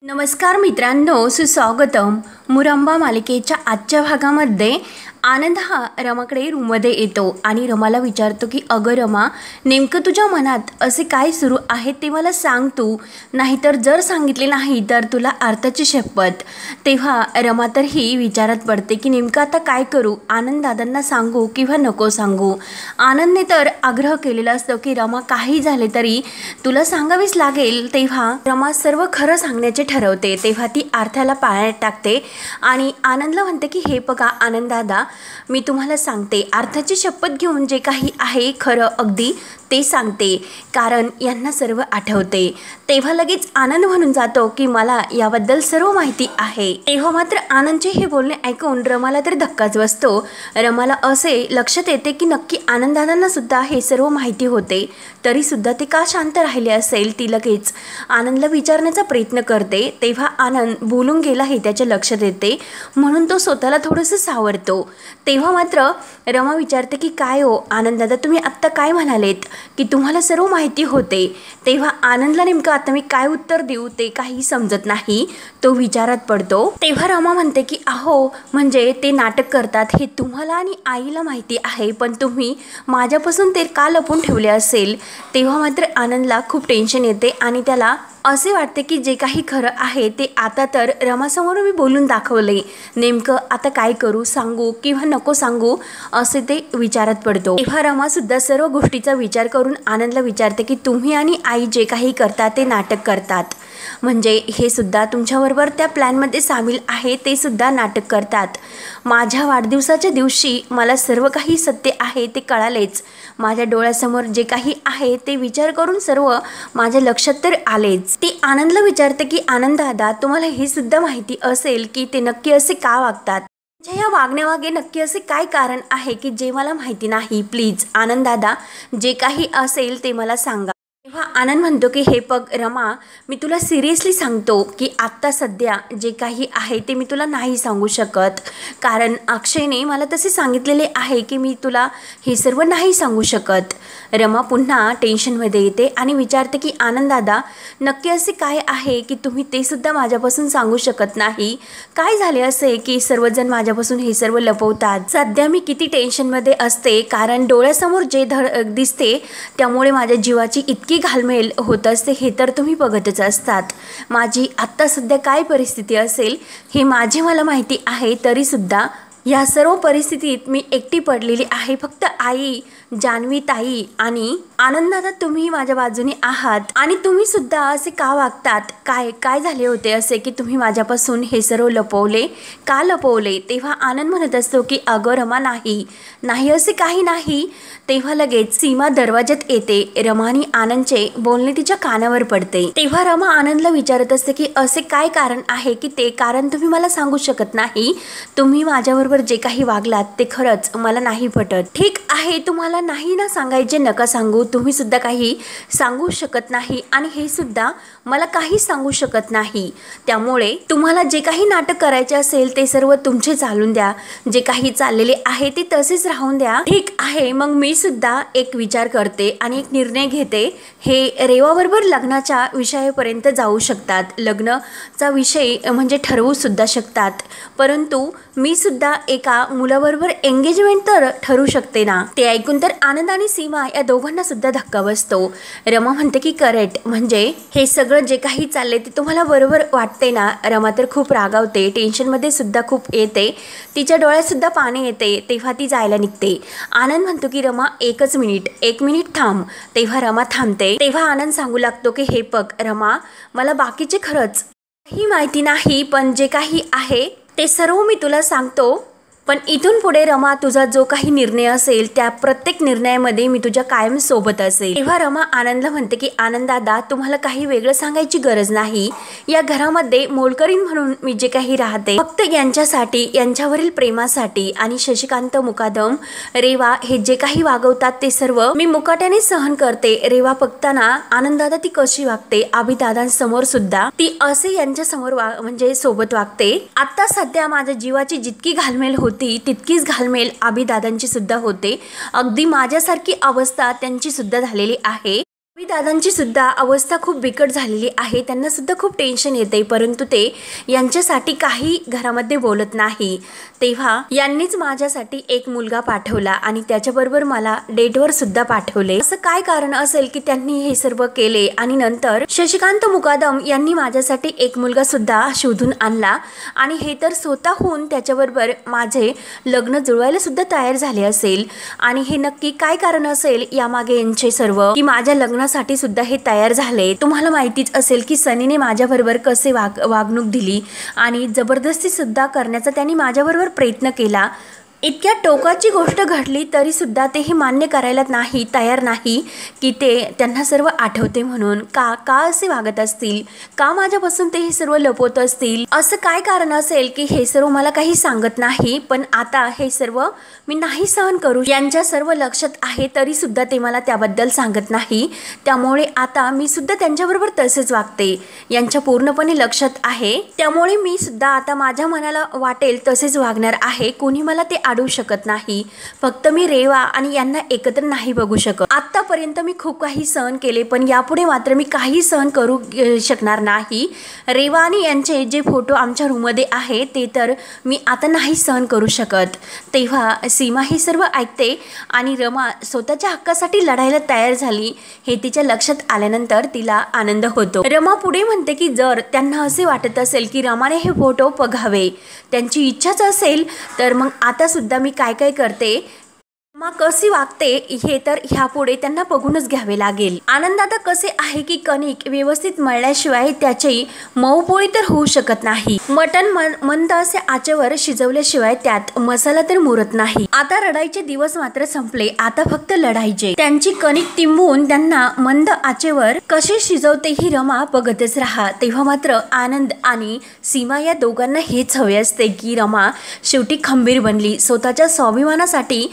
नमस्कार मित्रांनो, सुस्वागतम. मुरंबा मालिकेच्या आजच्या भागामध्ये आनंद हा रमाकडे रूममध्ये येतो आणि रमाला विचारतो की अगं रमा, नेमकं तुझ्या मनात असे काय सुरू आहे ते मला सांग तू, नाहीतर जर सांगितले नाही तर तुला अर्थाची शपथ. तेव्हा रमा तर ही विचारात पडते की नेमकं आता काय करू, आनंद दादांना सांगू किंवा नको सांगू. आनंदने तर आग्रह केलेला असतो की रमा काही झाले तरी तुला सांगावीच लागेल. तेव्हा रमा सर्व खरं सांगण्याचे ठरवते. तेव्हा ती अर्थाला पाळण्यात टाकते आणि आनंदला म्हणते की हे बघा आनंद दादा, मी तुम्हाला सांगते, अर्थाची शपथ घेऊन जे काही आहे खरं अगदी ते सांगते, कारण यांना सर्व आठवते. तेव्हा लगेच आनंद म्हणून जातो की मला याबद्दल सर्व माहिती आहे. तेव्हा मात्र आनंदचे हे बोलणे ऐकून रमाला तर धक्काच बसतो. रमाला असे लक्षात येते की नक्की आनंददादांना सुद्धा हे सर्व माहिती होते, तरी सुद्धा ते का शांत राहिले असेल. ती लगेच आनंदला विचारण्याचा प्रयत्न करते. तेव्हा आनंद बोलून गेला हे त्याच्या लक्षात येते, म्हणून तो स्वतःला थोडंसं सावरतो. तेव्हा मात्र रमा विचारते की काय हो आनंददादा, तुम्ही आत्ता काय म्हणालेत की तुम्हाला सर्व माहिती होते. तेव्हा आनंदला नेमकं आता मी काय उत्तर देऊ ते काही समजत नाही. तो विचारात पडतो. तेव्हा रमा म्हणते की अहो, म्हणजे ते नाटक करतात हे तुम्हाला आणि आईला माहिती आहे, पण तुम्ही माझ्यापासून ते का लपून ठेवले असेल. तेव्हा मात्र आनंदला खूप टेन्शन येते आणि त्याला असे वाटते की जे काही खरं आहे ते आता तर रमासमोर मी बोलून दाखवले, नेमकं आता काय करू, सांगू किंवा नको सांगू असे ते विचारात पडतो. तेव्हा रमासुद्धा सर्व गोष्टीचा विचार करून आनंदला विचारते की तुम्ही आणि आई जे काही करतात ते नाटक करतात, म्हणजे हे सुद्धा तुमच्याबरोबर त्या प्लॅनमध्ये सामील आहे, ते सुद्धा नाटक करतात. माझ्या वाढदिवसाच्या दिवशी मला सर्व काही सत्य आहे ते कळालेच. माझ्या डोळ्यासमोर जे काही आहे ते विचार करून सर्व माझ्या लक्षात तर आलेच. ती आनंदला विचारते की आनंद दादा, तुम्हाला हे सुद्धा माहिती असेल की ते नक्की असे का वागतात, या वागण्यामागे नक्की असे काय कारण आहे की जे मला माहिती नाही. प्लीज आनंद दादा, जे काही असेल ते मला सांगा. तेव्हा आनंद म्हणतो की हे बघ रमा, मी तुला सिरियसली सांगतो की आत्ता सध्या जे काही आहे ते मी तुला नाही सांगू शकत, कारण अक्षयने मला तसे सांगितलेले आहे की मी तुला हे सर्व नाही सांगू शकत. रमा पुन्हा टेन्शनमध्ये येते आणि विचारते की आनंद दादा, नक्की असे काय आहे की तुम्ही ते सुद्धा माझ्यापासून सांगू शकत नाही. काय झाले असे की सर्वजण माझ्यापासून हे सर्व लपवतात. सध्या मी किती टेन्शनमध्ये असते, कारण डोळ्यासमोर जे दिसते त्यामुळे माझ्या जीवाची इतकी घालमेल होत असते हे तर तुम्ही बघतच असतात. माझी आत्ता सध्या काय परिस्थिती असेल हे माझे मला माहिती आहे, तरीसुद्धा या सर्व परिस्थितीत मी एकटी पडलेली आहे. फक्त आई, जान्हवी ताई आणि आनंदादा तुम्ही माझ्या बाजूने आहात, आणि तुम्ही सुद्धा असे का वागतात, काय काय झाले होते असे की तुम्ही माझ्यापासून हे सर्व लपवले, का लपवले. तेव्हा आनंद म्हणत असतो की अगं रमा, नाही नाही असे काही नाही. तेव्हा लगेच सीमा दरवाज्यात येते. रमा आणि आनंदचे बोलणे तिच्या कानावर पडते. तेव्हा रमा आनंदला विचारत असते की असे काय कारण आहे की ते कारण तुम्ही मला सांगू शकत नाही. तुम्ही माझ्याबरोबर जे काही वागलात ते खरंच मला नाही पटत. ठीक आहे, तुम्हाला नाही ना सांगायचे नका सांगू, तुम्ही सुद्धा काही सांगू शकत नाही आणि हे सुद्धा मला काही सांगू शकत नाही. त्यामुळे तुम्हाला जे काही नाटक करायचे असेल ते सर्व तुमचे चालून द्या, जे काही चाललेले आहे ते तसेच राहून द्या. ठीक आहे, मग मी सुद्धा एक विचार करते आणि एक निर्णय घेते. हे रेवाबरोबर लग्नाच्या विषयापर्यंत जाऊ शकतात, लग्नाचा विषय म्हणजे ठरवू सुद्धा शकतात, परंतु मी सुद्धा एका मुलाबरोबर एंगेजमेंट तर ठरू शकते ना. ते ऐकून तर आनंद आणि सीमा या दोघांना सुद्धा धक्का बसतो. रमा म्हणते की करेक्ट, म्हणजे हे सगळं जे काही चालले ते तुम्हाला बरोबर वाटते ना. रमा तर खूप रागावते, टेन्शनमध्ये सुद्धा खूप येते, तिच्या डोळ्यात सुद्धा पाणी येते. तेव्हा ती जायला निघते. आनंद म्हणतो की रमा, एक मिनिट थांब. तेव्हा रमा थांबते. तेव्हा आनंद सांगू लागतो की हे बघ रमा, मला बाकीचे खरंच काही माहिती नाही, पण जे काही आहे ते सर्व मी तुला सांगतो. पण इथून पुढे रमा, तुझा जो काही निर्णय असेल त्या प्रत्येक निर्णयामध्ये मी तुझ्या कायम सोबत असेल. तेव्हा रमा आनंदला म्हणते की आनंद दादा, तुम्हाला काही वेगळं सांगायची गरज नाही. या घरामध्ये मोलकरीण म्हणून मी जे काही राहते फक्त यांच्यासाठी, यांच्यावरील प्रेमासाठी. आणि शशिकांत, मुकादम, रेवा हे जे काही वागवतात ते सर्व मी मुकाट्याने सहन करते. रेवा बघताना आनंद दादा ती कशी वागते, अभिदादांसमोर सुद्धा ती असे यांच्यासमोर म्हणजे सोबत वागते. आता सध्या माझ्या जीवाची जितकी घालमेल होती तितकीच घालमेल अभिदादांची सुद्धा होते. अगदी माझ्यासारखी अवस्था त्यांची सुद्धा झालेली आहे. दादांची सुद्धा अवस्था खूप बिकट झालेली आहे, त्यांना सुद्धा खूप टेन्शन येते, परंतु ते यांच्यासाठी काही घरामध्ये बोलत नाही। तेव्हा यांनीच माझ्यासाठी एक मुलगा पाठवला आणि त्याच्याबरोबर मला डेटवर सुद्धा पाठवले। असं काय कारण असेल की त्यांनी हे सर्व केले आणि नंतर शशिकांत मुकादम यांनी माझ्यासाठी एक मुलगा सुद्धा शोधून आणला आणि हे तर स्वतःहून त्याच्याबरोबर माझे लग्न जुळवायला सुद्धा तयार झाले असेल आणि हे नक्की काय कारण असेल यामागे यांचे सर्व की माझ्या लग्नासाठी सुद्धा हे तयार झाले। तुम्हाला माहितीच असेल की सनीने माझ्याबरोबर कसे वागणूक दिली आणि जबरदस्ती सुद्धा करण्याचा त्यांनी माझ्याबरोबर प्रयत्न केला। इतक्या टोकाची गोष्ट घडली तरी सुद्धा तेही मान्य करायला तयार नाही की त्यांना सर्व आठवते म्हणून। का असे वागत असतील, का माझ्यापासून ते हे सर्व लपवत असतील, असं काय कारण असेल की हे सर्व मला काही सांगत नाही। पण आता हे सर्व मी नाही सहन करू, यांच्या सर्व लक्षात आहे तरी सुद्धा ते मला त्याबद्दल सांगत नाही। त्यामुळे आता मी सुद्धा त्यांच्याबरोबर तसेच वागते, यांच्या पूर्णपणे लक्षात आहे। त्यामुळे मी सुद्धा आता माझ्या मनाला वाटेल तसेच वागणार आहे, कोणी मला ते अडवू शकत नाही। फक्त मी रेवा आणि यांना एकत्र नाही बघू शकत। आतापर्यंत मी खूप काही सहन केले, पण यापुढे मात्र मी काही सहन करू शकणार नाही। रेवा आणि यांचे जे फोटो आमच्या रूममध्ये आहे ते तर मी आता नाही सहन करू शकत। तेव्हा सीमा हे सर्व ऐकते आणि रमा स्वतःच्या हक्कासाठी लढायला तयार झाली हे तिच्या लक्षात आल्यानंतर तिला आनंद होतो। रमा पुढे म्हणते की जर त्यांना असे वाटत असेल की रमाने हे फोटो बघावे, त्यांची इच्छाच असेल तर मग आता सुद्धा मी काय काय करते, मग कशी वागते हे तर ह्यापुढे त्यांना बघूनच घ्यावे लागेल। आनंद आता कसे आहे की कणिक व्यवस्थित मळल्याशिवाय त्याची मऊ पोळी तर होऊ शकत नाही। मटण मंद असे आचेवर शिजवल्याशिवाय त्यात मसाला तर मुरत नाही। आता रडायचे दिवस मात्र संपले, आता फक्त लढायचे। त्यांची कणिक तिंबून त्यांना मंद आचेवर कसे शिजवते ही रमा बघतच राहा। तेव्हा मात्र आनंद आणि सीमा या दोघांना हेच हवे असते की रमा शेवटी खंबीर बनली, स्वतःच्या स्वाभिमानासाठी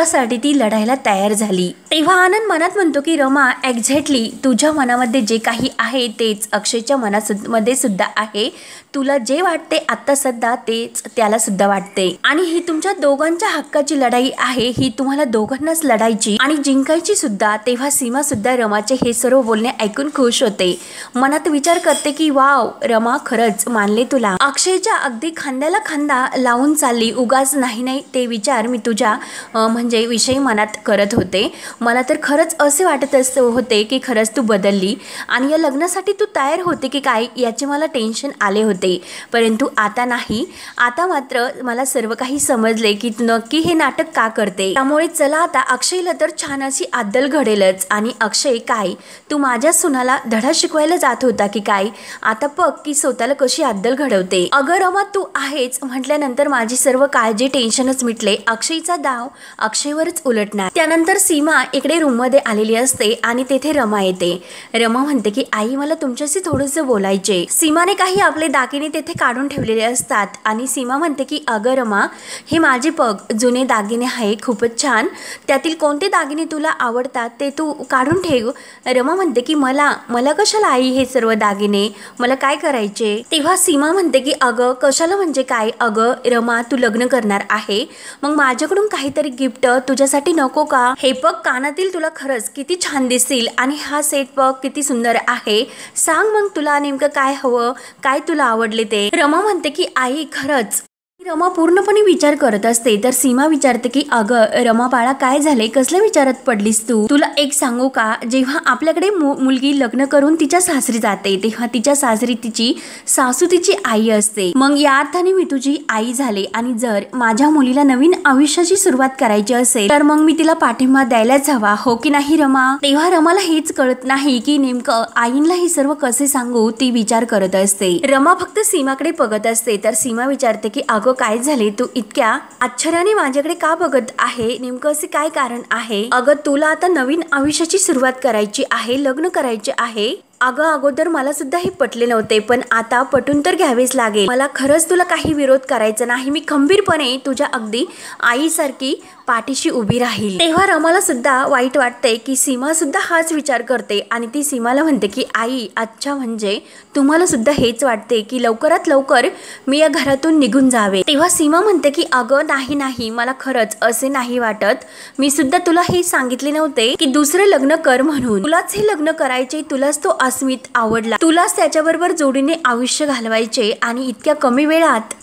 साठी ती लढायला तयार झाली। तेव्हा आनंद मनात म्हणतो की रमा एक्झॅक्टली तुझ्या मनामध्ये जे काही आहे तेच अक्षयच्या मनामध्ये सुद्धा आहे। तुला जे वाटते आता सध्या तेच त्याला सुद्धा वाटते आणि ही तुमच्या दोघांच्या हक्काची लढाई आहे, ही तुम्हाला दोघांनाच लढायची आणि जिंकायची सुद्धा। तेव्हा सीमा सुद्धा रमाचे हे सर्व बोलणे ऐकून खुश होते, मनात विचार करते की वाव रमा खरंच मानले तुला, अक्षयच्या अगदी खांद्याला खांदा लावून चालली, उगाच नाही ते विचार मी तुझ्या म्हणजे विषयी मनात करत होते। मला तर खरंच असे वाटत होते की खरंच तू बदलली आणि या लग्नासाठी तू तयार होते की काय याचे मला टेन्शन आले होते, परंतु आता नाही। आता मात्र मला सर्व काही समजले की नक्की हे नाटक का करते। त्यामुळे चला आता अक्षयला तर छान अशी अद्दल घडेलच। आणि अक्षय काय तू माझ्या सुनाला धडा शिकवायला जात होता की काय, आता बघ की स्वतःला कशी अद्दल घडवते। अगं रमा तू आहेच म्हटल्यानंतर माझी सर्व काळजी टेन्शनच मिटले, अक्षयचा डाव अक्षयवरच उलटणार। त्यानंतर सीमा इकडे रूम मध्ये आलेली असते आणि तेथे रमा येते। रमा म्हणते की आई मला तुमच्याशी थोडंसं बोलायचे। सीमाने काही आपले दागिने तेथे काढून ठेवलेले असतात आणि सीमा म्हणते की अगं रमा हे माझे जुने दागिने आहे, खूपच छान, त्यातील कोणते दागिने तुला आवडतात ते तू काढून ठेव। रमा म्हणते की मला कशाला आई हे सर्व दागिने, मला काय करायचे। तेव्हा सीमा म्हणते की अगं कशाला म्हणजे काय, अगं रमा तू लग्न करणार आहे, मग माझ्याकडून काहीतरी गिफ्ट तुझ्यासाठी नको का, हे बघ कानातील तुला खरंच किती छान दिसतील आणि हा सेट बघ किती सुंदर आहे, सांग मग तुला नेमकं काय हवं, काय तुला आवडले ते। रमा म्हणते की आई खरंच। रमा पूर्णपणे विचार करत असते तर सीमा विचारते की अगं रमा बाळा काय झाले, कसल्या विचारात पडलीस तू, तुला एक सांगू का, जेव्हा आपल्याकडे मुलगी लग्न करून तिच्या सासरी जाते तेव्हा तिच्या सासरी तिची सासू तिची आई असते, मग या अर्थाने मी तुझी आई झाले आणि जर माझ्या मुलीला नवीन आयुष्याची सुरुवात करायची असेल तर मग मी तिला पाठिंबा द्यायलाच हवा, हो की नाही रमा। तेव्हा रमाला हेच कळत नाही की नेमकं आईंना हे सर्व कसे सांगू, ती विचार करत असते। रमा फक्त सीमाकडे बघत असते तर सीमा विचारते की अगं काय झाले, तू इतक्या आश्चर्याने माझ्याकडे का बघत आहे, नेमकं असे काय कारण आहे। अगं तुला आता नवीन आयुष्याची सुरुवात करायची आहे, लग्न करायचे आहे। अगं अगोदर मला सुद्धा हे पटले नव्हते, पण आता पटून तर घ्यावेच लागेल। मला खरंच तुला काही विरोध करायचा नाही, मी खंबीरपणे तुझ्या अगदी आईसारखी पाठीशी उभी राहील। तेव्हा रमाला सुद्धा वाईट वाटते की सीमा सुद्धा हाच विचार करते आणि ती सीमाला म्हणते की आई, अच्छा म्हणजे तुम्हाला सुद्धा हेच वाटते की लवकरात लवकर मी या घरातून निघून जावे। तेव्हा सीमा म्हणते की अगं नाही नाही, मला खरंच असे नाही वाटत, मी सुद्धा तुला हे सांगितले नव्हते की दुसरं लग्न कर म्हणून, तुलाच हे लग्न करायचे, तुलाच तो अस्मित आवडला, तुलाच त्याच्याबरोबर जोडीने आयुष्य घालवायचे आणि इतक्या कमी वेळात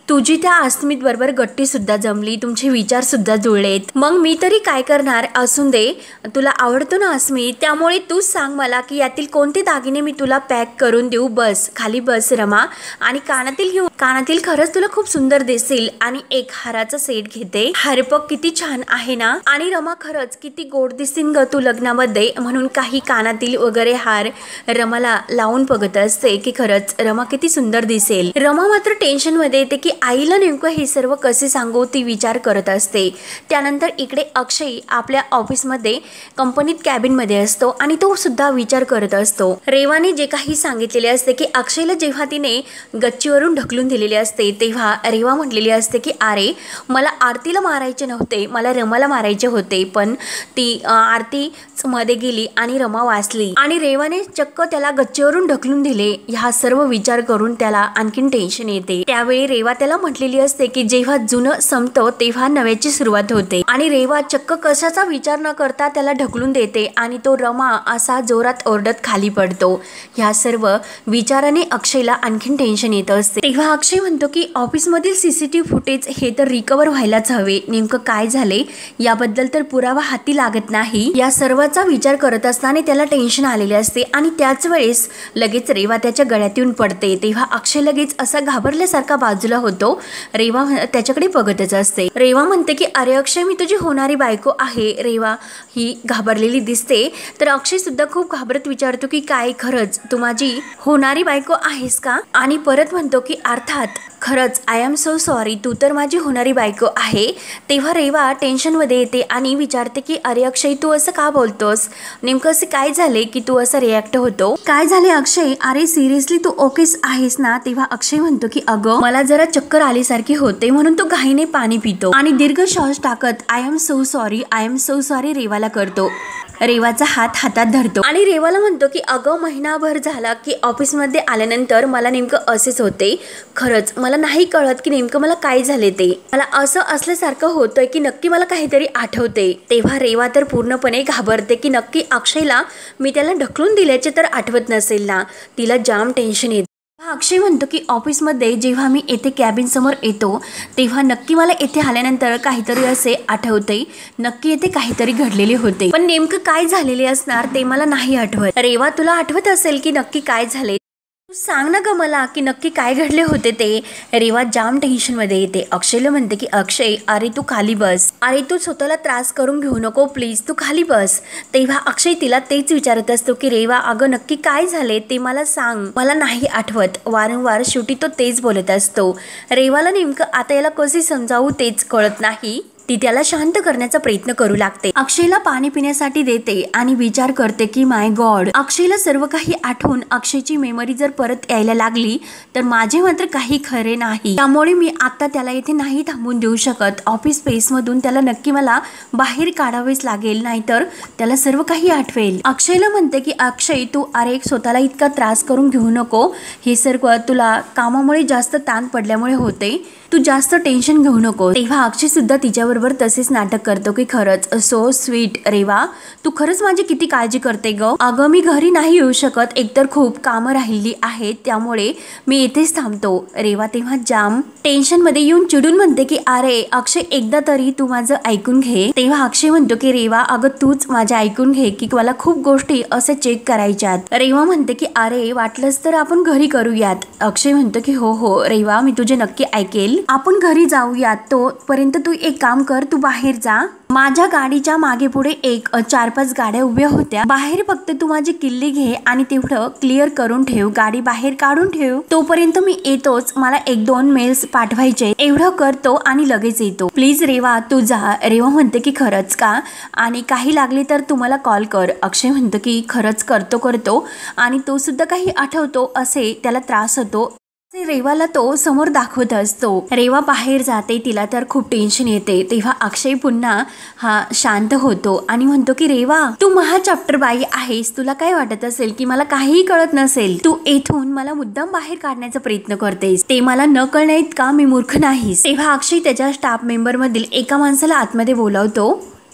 तुझी त्या अस्मित बरोबर गट्टी सुद्धा जमली, तुमचे विचार सुद्धा जुळलेत, मग मी तरी काय करणार, असून दे, तुला आवडतो ना अस्मित, त्यामुळे तूच सांग मला की यातील कोणते दागिने मी तुला पॅक करून देऊ, बस खाली बस रमा आणि कानातील घेऊ, कानातील खरंच तुला खूप सुंदर दिसतील आणि एक हाराचा सेट घेते, हारपक किती छान आहे ना, आणि रमा खरंच किती गोड दिसतील ग तू लग्नामध्ये, म्हणून काही कानातील वगैरे हार रमाला लावून बघत असते की खरंच रमा किती सुंदर दिसेल। रमा मात्र टेन्शन मध्ये येते की आईला नेमकं हे सर्व कसे सांगू, ती विचार करत असते। त्यानंतर इकडे अक्षय आपल्या ऑफिसमध्ये कंपनीत कॅबिनमध्ये असतो आणि तो सुद्धा विचार करत असतो। रेवाने जे काही सांगितलेले असते की अक्षयला जेव्हा तिने गच्चीवरून ढकलून दिलेले असते तेव्हा रेवा म्हटलेली असते की अरे मला आरतीला मारायचे नव्हते, मला रमाला मारायचे होते, पण ती आरती मध्ये गेली आणि रमा वाचली आणि रेवाने चक्क त्याला गच्चीवरून ढकलून दिले। ह्या सर्व विचार करून त्याला आणखीन टेन्शन येते। त्यावेळी रेवा त्याला म्हटलेली असते की जेव्हा जुनं संपतं तेव्हा नव्याची सुरुवात होते आणि रेवा चक्क कशाचा विचार न करता त्याला ढकलून देते आणि तो रमा असा जोरात ओरडत खाली पडतो। ह्या सर्व विचाराने अक्षयला आणखीन टेन्शन येत असते। तेव्हा अक्षय म्हणतो की ऑफिसमधील सीसीटीव्ही फुटेज हे तर रिकवर व्हायलाच हवे, नेमकं काय झाले याबद्दल तर पुरावा हाती लागत नाही। या सर्वाचा विचार करत असताना त्याला टेन्शन आलेले असते आणि त्याच वेळेस लगेच रेवा त्याच्या गळ्यात येऊन पडते। तेव्हा अक्षय लगेच असा घाबरल्यासारखा बाजूला होतो। रेवा त्याच्याकडे बघतच असते। रेवा म्हणते की अरे अक्षय, मी तुझी होणारी बायको आहे। रेवा ही घाबरलेली दिसते तर अक्षय सुद्धा खूप घाबरत विचारतो की काय खरंच तू माझी होणारी बायको आहेस का, आणि परत म्हणतो की अर्थात खरंच आय एम सो सॉरी, तू तर माझी होणारी बायको आहे। तेव्हा रेवा टेन्शनमध्ये येते आणि विचारते की अरे अक्षय, तू असं का बोलतोस, नेमकं असे काय झाले की तू असं रिॲक्ट होतो, काय झाले अक्षय, अरे सिरियसली तू ओकेच आहेस ना। तेव्हा अक्षय म्हणतो की अगं मला जरा चक्कर आल्यासारखी होते म्हणून तो घाईने पाणी पितो आणि दीर्घ श्वास टाकत I am so sorry, I am so sorry रेवाला करतो। रेवाचा हात हातात धरतो आणि रेवाला म्हणतो की अगं महिनाभर झाला की ऑफिसमध्ये आल्यानंतर मला नेमकं असेच होते, खरंच मला नाही कळत की नेमकं मला काय झाले, ते मला असं असल्यासारखं होतंय की नक्की मला काहीतरी आठवते। तेव्हा रेवा तर पूर्णपणे घाबरते की नक्की अक्षयला मी त्याला ढकलून दिल्याचे तर आठवत नसेल ना, तिला जाम टेन्शन येते। अक्षय म्हणतो की ऑफिसमध्ये जेव्हा मी येथे कॅबिन समोर येतो तेव्हा नक्की मला येथे आल्यानंतर काहीतरी असे आठवते, नक्की येथे काहीतरी घडलेले होते, पण नेमकं काय झालेले असणार ते मला नाही आठवत। रेवा, तुला आठवत असेल की नक्की काय झाले, तू सांग ना ग मला की नक्की काय घडले होते ते। रेवा जाम टेन्शन मध्ये येते। अक्षयला म्हणते की अक्षय अरे तू खाली बस, अरे तू स्वतःला त्रास करून घेऊ नको प्लीज, तू खाली बस। तेव्हा अक्षय तिला तेच विचारत असतो की रेवा अगं नक्की काय झाले ते मला सांग, मला नाही आठवत। वारंवार शेवटी तो तेच बोलत असतो। रेवाला नेमकं आता याला कसे समजावू तेच कळत नाही। ती त्याला शांत करण्याचा प्रयत्न करू लागते, अक्षयला पाणी पिण्यासाठी देते आणि विचार करते की माय गॉड, अक्षयला सर्व काही आठवून अक्षयची मेमरी जर परत यायला लागली तर माझे मात्र काही खरे नाही, त्यामुळे मी आता त्याला इथे नाही थांबून देऊ शकत। ऑफिस स्पेस मधून त्याला नक्की मला बाहेर काढावेच लागेल, नाहीतर त्याला सर्व काही आठवेल। अक्षयला म्हणते की अक्षय तू अरे स्वतःला इतका त्रास करून घेऊ नको, हे सर्व तुला कामामुळे जास्त ताण पडल्यामुळे होते, तू जास्त टेन्शन घेऊ नको। तेव्हा अक्षय सुद्धा तिच्याबरोबर तसेच नाटक करतो की खरंच सो स्वीट रेवा, तू खरंच माझी किती काळजी करते ग, अगं मी घरी नाही येऊ शकत, एकतर खूप कामं राहिली आहेत त्यामुळे मी इथेच थांबतो। रेवा तेव्हा जाम टेन्शन मध्ये येऊन चिडून म्हणते की अरे अक्षय एकदा तरी तू माझं ऐकून घे। तेव्हा अक्षय म्हणतो की रेवा अगं तूच माझं ऐकून घे की मला खूप गोष्टी असे चेक करायच्यात। रेवा म्हणते की अरे वाटलंच तर आपण घरी करूयात। अक्षय म्हणतो की हो हो रेवा, मी तुझे नक्की ऐकेल, आपण घरी जाऊयात, तोपर्यंत तू एक काम कर, तू बाहेर जा, माझ्या गाडीच्या मागे पुढे एक 4-5 गाड्या उभ्या होत्या, बाहेर फक्त तू माझी किल्ली घे आणि तेवढं क्लिअर करून ठेव, गाडी बाहेर काढून ठेव, तोपर्यंत मी येतोच, मला 1-2 मेल्स पाठवायचे, एवढं करतो आणि लगेच येतो, प्लीज रेवा तू जा। रेवा म्हणते की खरंच का, आणि काही लागले तर तुम्हाला कॉल कर। अक्षय म्हणतो की खरंच करतो आणि तो सुद्धा काही आठवतो असे त्याला त्रास होतो। रेवाला तो समोर दाखवत असतो। रेवा बाहेर जाते, तिला तर खूप टेन्शन येते। तेव्हा अक्षय पुन्हा हा शांत होतो आणि म्हणतो की रेवा, तू महाचॅप्टर बाई आहेस, तुला काय वाटत असेल की मला काहीही कळत नसेल, तू येथून मला मुद्दाम बाहेर काढण्याचा प्रयत्न करतेस, ते मला न कळण्याइतका मी मूर्ख नाहीस। तेव्हा अक्षय त्याच्या स्टाफ मेंबर मधील एका माणसाला आतमध्ये बोलावतो।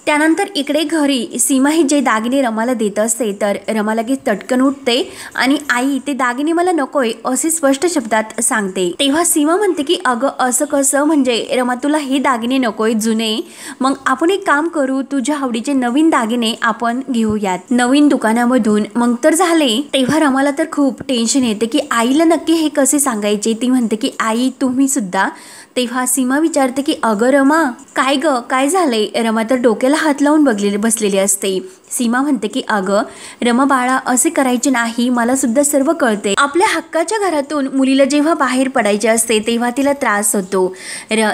त्यानंतर इकडे घरी सीमा ही जे दागिने रमाला देत असते, तर रमा लगेच तटकन उठते आणि आई ते दागिने मला नकोय असे स्पष्ट शब्दात सांगते। तेव्हा सीमा म्हणते की अगं असं कसं, म्हणजे रमा तुला हे दागिने नकोय जुने, मग आपण एक काम करू, तुझ्या आवडीचे नवीन दागिने आपण घेऊयात नवीन दुकानामधून, मग तर झाले। तेव्हा रमाला तर खूप टेन्शन येते की आईला नक्की हे कसे सांगायचे। ती म्हणते की आई तुम्ही सुद्धा। तेव्हा सीमा विचारते की अगं रमा काय ग, काय झालंय। रमा तर डोक्याला हात लावून बसलेली असते। सीमा म्हणते की अगं रमा बाळा असे करायचे नाही, मला सुद्धा सर्व कळते। आपल्या हक्काच्या घरातून मुलीला जेव्हा बाहेर पडायचे असते तेव्हा तिला त्रास होतो।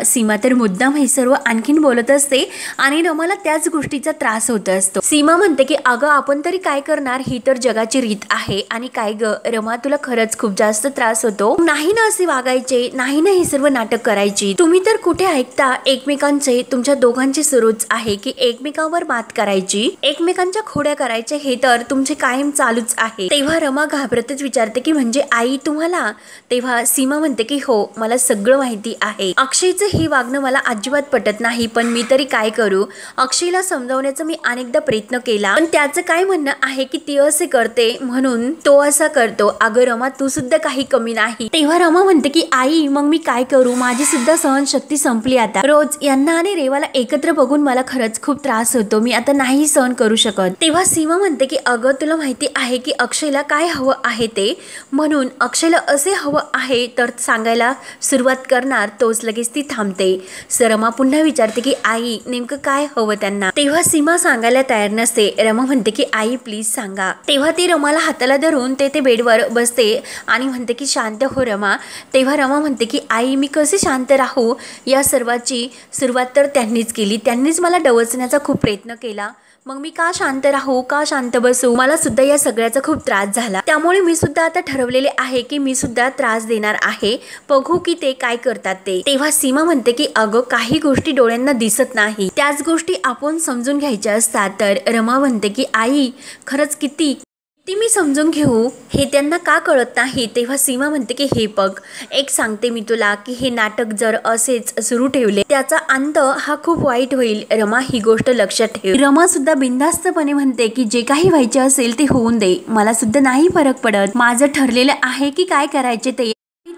सीमा तर मुद्दाम हे सर्व आणखीन बोलत असते आणि रमाला त्याच गोष्टीचा त्रास होत असतो। सीमा म्हणते की अगं आपण तरी काय करणार, ही तर जगाची रीत आहे। आणि काय ग रमा तुला खरंच खूप जास्त त्रास होतो, नाही ना असे वागायचे, नाही ना हे सर्व नाटक करायची, तुम्ही तर कुठे ऐकता एकमेकांचे। तुमच्या दोघांची सुरूच आहे की एकमेकांवर मात करायची, एकमेकांच्या खोड्या करायचे, हे तर तुमचे कायम चालूच आहे। तेव्हा रमा घाबरतच विचारते की म्हणजे आई तुम्हाला। तेव्हा सीमा म्हणते की हो मला सगळं माहिती आहे, अक्षयचं हे वागणं मला अजिबात पटत नाही, पण मी तरी काय करू। अक्षयला समजावण्याचा मी अनेकदा प्रयत्न केला, पण त्याचं काय म्हणणं आहे की ती असे करते म्हणून तो असा करतो। अगं रमा तू सुद्धा काही कमी नाही। तेव्हा रमा म्हणते की आई मग मी काय करू, माझी सुद्धा सहनशक्ती संपली आता। रोज यांना आणि रेवाला एकत्र बघून मला खरंच खूप त्रास होतो, मी आता नाही सहन करू शकत। तेव्हा सीमा म्हणते की अगं तुला माहिती आहे की अक्षयला काय हवं आहे ते, म्हणून अक्षयला असे हवं आहे तर सांगायला सुरुवात करणार तोच लगेच ती थांबते। रमा पुन्हा विचारते की आई नेमकं काय हवं त्यांना। तेव्हा सीमा सांगायला तयार नसते। रमा म्हणते की आई प्लीज सांगा। तेव्हा ती रमाला हाताला धरून ते बेडवर बसते आणि म्हणते की शांत हो रमा। तेव्हा रमा म्हणते की आई मी कसे शांत राहू, या सर्वाची सुरुवात तर त्यांनीच केली, त्यांनीच मला डवचण्याचा खूप प्रयत्न केला, मग मी का शांत राहू, का शांत बसू, मला सुद्धा या सगळ्याचा खूप त्रास झाला, त्यामुळे मी सुद्धा आता ठरवलेले आहे की मी सुद्धा त्रास देणार आहे, बघू की ते काय करतात ते। तेव्हा सीमा म्हणते की अगं काही गोष्टी डोळ्यांना दिसत नाही, त्याच गोष्टी आपण समजून घ्यायच्या असतात। तर रमा म्हणते की आई खरंच किती ती मी समजून घेऊ, हे त्यांना का कळत नाही। तेव्हा सीमा म्हणते की हे बघ एक सांगते मी तुला की हे नाटक जर असेच सुरू ठेवले त्याचा अंत हा खूप वाईट होईल। रमा ही गोष्ट लक्षात ठेव। रमा सुद्धा बिनधास्तपणे म्हणते की जे काही व्हायचे असेल ते होऊन दे, मला सुद्धा नाही फरक पडत, माझं ठरलेलं आहे की काय करायचे ते,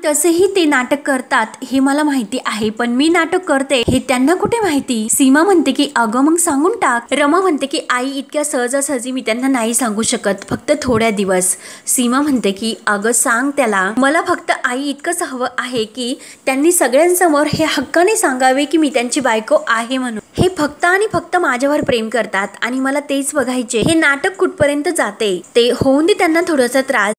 तसेही ते नाटक करतात हे मला माहिती आहे, पण मी नाटक करते हे त्यांना कुठे माहिती। सीमा म्हणते की अगं मग सांगून टाक। रमा म्हणते की आई इतक्या सहजासहजी मी त्यांना नाही सांगू शकत, फक्त थोड्या दिवस। सीमा म्हणते की अगं सांग त्याला, मला फक्त आई इतकंच हवं आहे की त्यांनी सगळ्यांसमोर हे हक्काने सांगावे की मी त्यांची बायको आहे म्हणून, हे फक्त आणि फक्त माझ्यावर प्रेम करतात आणि मला तेच बघायचे, हे नाटक कुठपर्यंत जाते ते होऊन दे त्यांना थोडासा त्रास,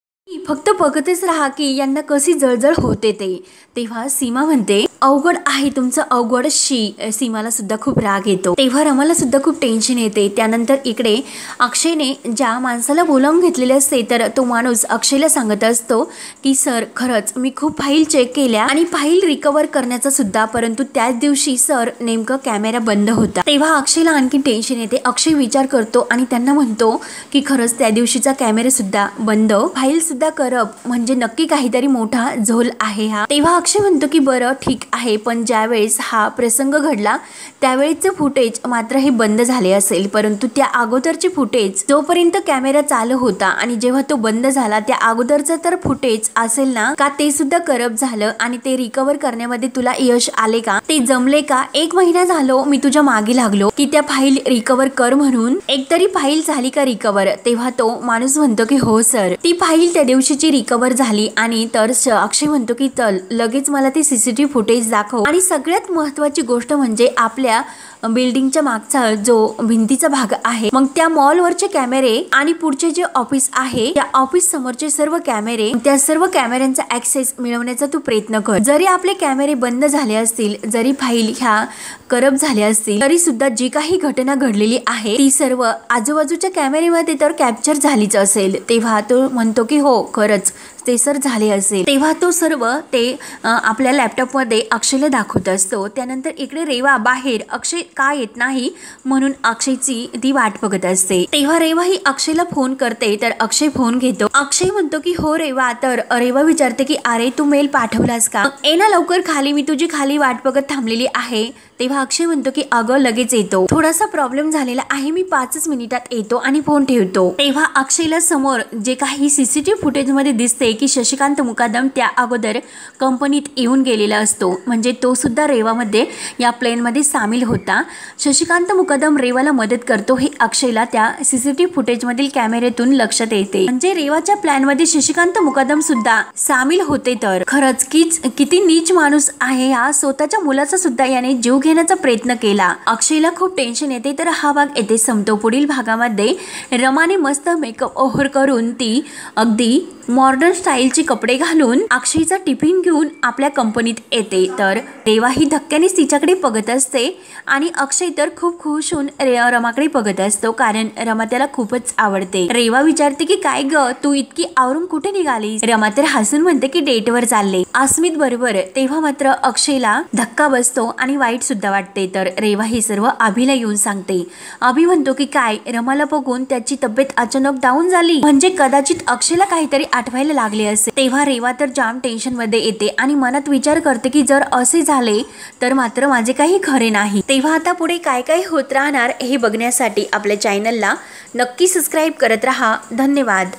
फक्त बघतच राहा की यांना कशी जळजळ होते ते। तेव्हा सीमा म्हणते अवघड आहे तुमचं, अवघड सीमाला सुद्धा खूप राग येतो। तेव्हा रमाला सुद्धा खूप टेन्शन येते। त्यानंतर इकडे अक्षयने ज्या माणसाला बोलावून घेतलेले असते तर तो माणूस अक्षयला सांगत असतो की सर खरंच मी खूप फाईल चेक केल्या आणि फाईल रिकवर करण्याचा सुद्धा, परंतु त्याच दिवशी सर नेमकं कॅमेरा बंद होता। तेव्हा अक्षयला आणखी टेन्शन येते। अक्षय विचार करतो आणि त्यांना म्हणतो की खरंच त्या दिवशीचा कॅमेरा सुद्धा बंद, फाईल सुद्धा करब, म्हणजे नक्की काहीतरी मोठा झोल आहे हा। तेव्हा अक्षय म्हणतो की बरं ठीक आहे, पण ज्यावेळेस हा प्रसंग घडला त्यावेळेचे फुटेज मात्र हे बंद झाले असेल, परंतु त्या अगोदरचे फुटेज जोपर्यंत कॅमेरा चालू होता आणि जेव्हा तो बंद झाला त्या अगोदरचं तर फुटेज असेल ना का, ते सुद्धा करप्ट झालं आणि ते रिकवर करण्यामध्ये तुला यश आले का, ते जमले का। 1 महिना झालो मी तुझ्या मागे लागलो की त्या फाईल रिकवर कर म्हणून, एकतरी फाईल झाली का रिकवर। तेव्हा तो माणूस म्हणतो की हो सर, ती फाईल त्या दिवशीची रिकवर झाली। आणि तर अक्षय म्हणतो की चल लगेच मला ते सीसीटीव्ही फुटेज दाखव, आणि सगळ्यात महत्त्वाची गोष्ट म्हणजे आपल्या बिल्डिंगच्या मागचा जो भिंतीचा भाग आहे, मग त्या मॉलवरचे कॅमेरे आणि पुढचे जे ऑफिस आहे त्या ऑफिस समोरचे सर्व कॅमेरे, त्या सर्व कॅमेऱ्यांचा ऍक्सेस मिळवण्याचा तू प्रयत्न कर। जरी आपले कॅमेरे बंद झाले असतील, जरी फाईल ह्या करप्ट झाल्या असतील, तरी सुद्धा जी काही घटना घडलेली आहे ती सर्व आजूबाजूच्या कॅमेऱ्यामध्ये तर कॅप्चर झालीच असेल। तेव्हा तो म्हणतो की हो खरंच ते सर झाले असेल। तेव्हा तो सर्व ते आपल्या लॅपटॉपमध्ये अक्षयला दाखवत असतो। त्यानंतर इकडे रेवा बाहेर अक्षय का येत नाही म्हणून अक्षयची ती वाट बघत असते। तेव्हा रेवा ही अक्षयला फोन करते तर अक्षय फोन घेतो। अक्षय म्हणतो की हो रेवा, तर रेवा विचारते की अरे तू मेल पाठवलास का, ये ना लवकर खाली, मी तुझी खाली वाट बघत थांबलेली आहे। तेव्हा अक्षय म्हणतो की अगं लगेच येतो, थोडासा प्रॉब्लेम झालेला आहे, मी 5 मिनिटात येतो आणि फोन ठेवतो। तेव्हा अक्षयला समोर जे काही सीसीटीव्ही फुटेज मध्ये दिसते की शशिकांत मुकादम त्या अगोदर कंपनीत येऊन गेलेला असतो, म्हणजे तो सुद्धा रेवामध्ये या प्लेन मध्ये सामील होता। शशिकांत मुकादम रेवाला मदत करतो हे अक्षयला त्या सीसीटीव्ही फुटेज मधील कॅमेऱ्यातून लक्षात येते, म्हणजे रेवाच्या प्लॅन मध्ये शशिकांत मुकादम सुद्धा सामील होते। तर खरंच किती नीच माणूस आहे हा, स्वतःच्या मुलाचा सुद्धा याने जीव घेण्याचा प्रयत्न केला। अक्षयला खूप टेन्शन येते। तर हा भाग येथे संपतो। पुढील भागामध्ये रमाने मस्त मेकअप ओव्हर करून ती अगदी मॉडर्न स्टाईलचे कपडे घालून अक्षयचा टिफिन घेऊन आपल्या कंपनीत येते। तर रेवा ही धक्क्यानेच तिच्याकडे बघत असते आणि अक्षय तर खूप खुश होऊन रमाकडे बघत असतो, कारण रमा त्याला खूपच आवडते। रेवा विचारते की काय ग, तू इतकी आवरून कुठे निघालीस? रमा तर हसून म्हणते की डेटवर चालले अस्मित बरोबर। तेव्हा मात्र अक्षयला धक्का बसतो आणि वाईट सुद्धा वाटते। तर रेवा हे सर्व अभिला येऊन सांगते। अभि म्हणतो की काय, रमाला बघून त्याची तब्येत अचानक डाऊन झाली, म्हणजे कदाचित अक्षयला काहीतरी आठवायला लागले असे। तेव्हा रेवा तर जाम टेन्शन मध्ये येते आणि मनात विचार करते की जर असे झाले तर मात्र माझे काही खरे नाही। तेव्हा आता पुढे काय काय होत राहणार हे बघण्यासाठी आपल्या चॅनलला नक्की सबस्क्राईब करत राहा। धन्यवाद।